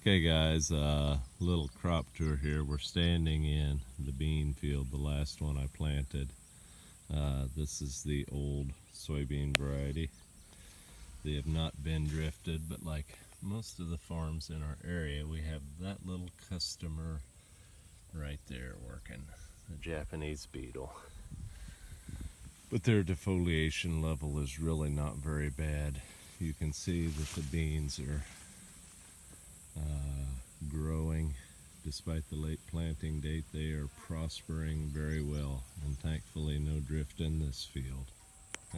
Okay guys, little crop tour here. We're standing in the bean field, the last one I planted. This is the old soybean variety. They have not been drifted, but like most of the farms in our area, we have that little customer right there working, the Japanese beetle. But their defoliation level is really not very bad. You can see that the beans are growing. Despite the late planting date, they are prospering very well, and thankfully no drift in this field.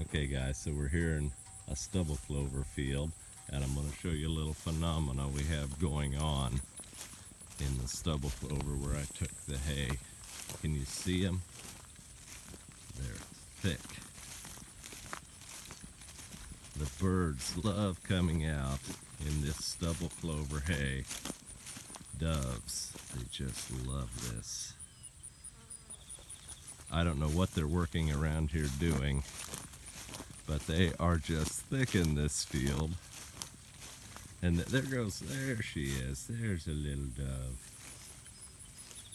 Okay guys, so we're here in a stubble clover field, and I'm going to show you a little phenomena we have going on in the stubble clover where I took the hay. Can you see them? They're thick. The birds love coming out in this stubble clover hay. Doves, they just love this. I don't know what they're working around here doing, but they are just thick in this field. And there she is. There's a little dove.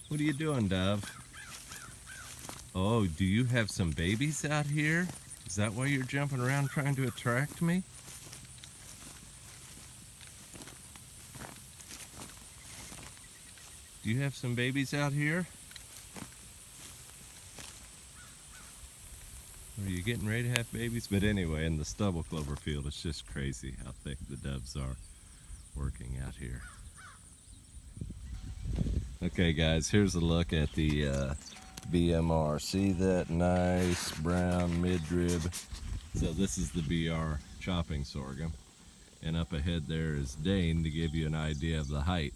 What are you doing, dove? Oh, do you have some babies out here? Is that why you're jumping around trying to attract me? Do you have some babies out here? Are you getting ready to have babies? But anyway, in the stubble clover field, it's just crazy how thick the doves are working out here. Okay guys, here's a look at the BMR. See that nice brown midrib? So this is the BR chopping sorghum. And up ahead there is Dane to give you an idea of the height.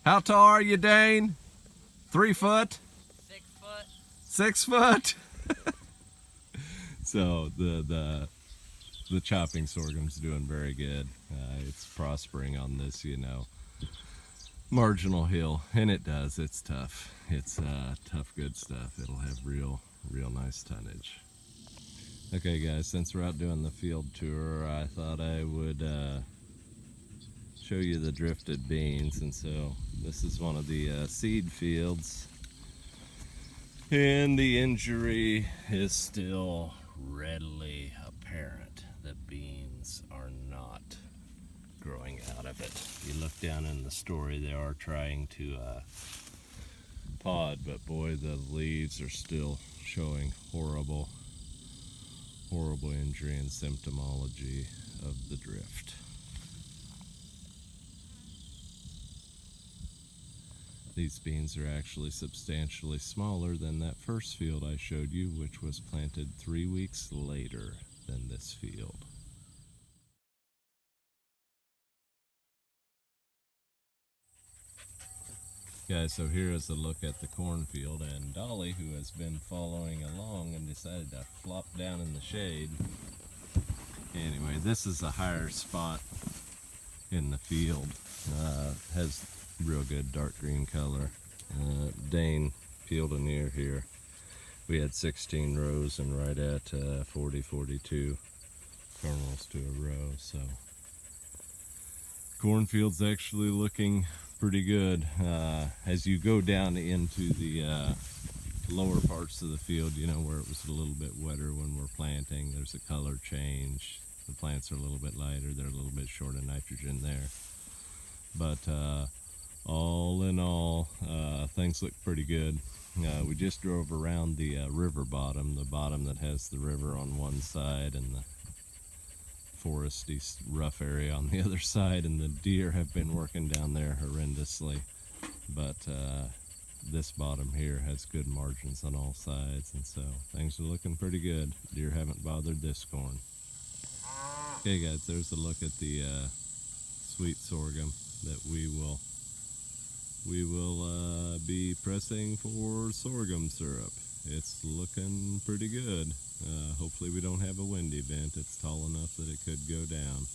How tall are you, Dane? 3 foot? 6 foot. 6 foot? So the chopping sorghum's doing very good. It's prospering on this, marginal hill, and it does. It's tough. It's tough, good stuff. It'll have real nice tonnage. Okay, guys, since we're out doing the field tour, I thought I would show you the drifted beans. And so this is one of the seed fields, and the injury is still readily apparent. The beans are not growing out of it. If you look down in the story, they are trying to pod, but boy, the leaves are still showing horrible injury and symptomology of the drift. These beans are actually substantially smaller than that first field I showed you, which was planted 3 weeks later than this field. Guys, so here is a look at the cornfield, and Dolly, who has been following along and decided to flop down in the shade. Anyway, this is a higher spot in the field. Has real good dark green color. Dane peeled an ear here. We had 16 rows and right at 42 kernels to a row, so cornfield's actually looking pretty good. As you go down into the lower parts of the field, where it was a little bit wetter when we're planting, there's a color change. The plants are a little bit lighter. They're a little bit short of nitrogen there. But all in all, things look pretty good. We just drove around the river bottom, the bottom that has the river on one side and the foresty rough area on the other side, and the deer have been working down there horrendously. But this bottom here has good margins on all sides, and so things are looking pretty good. Deer haven't bothered this corn. Okay guys, there's a look at the sweet sorghum that we will be pressing for sorghum syrup. It's looking pretty good. Hopefully we don't have a wind event. It's tall enough that it could go down.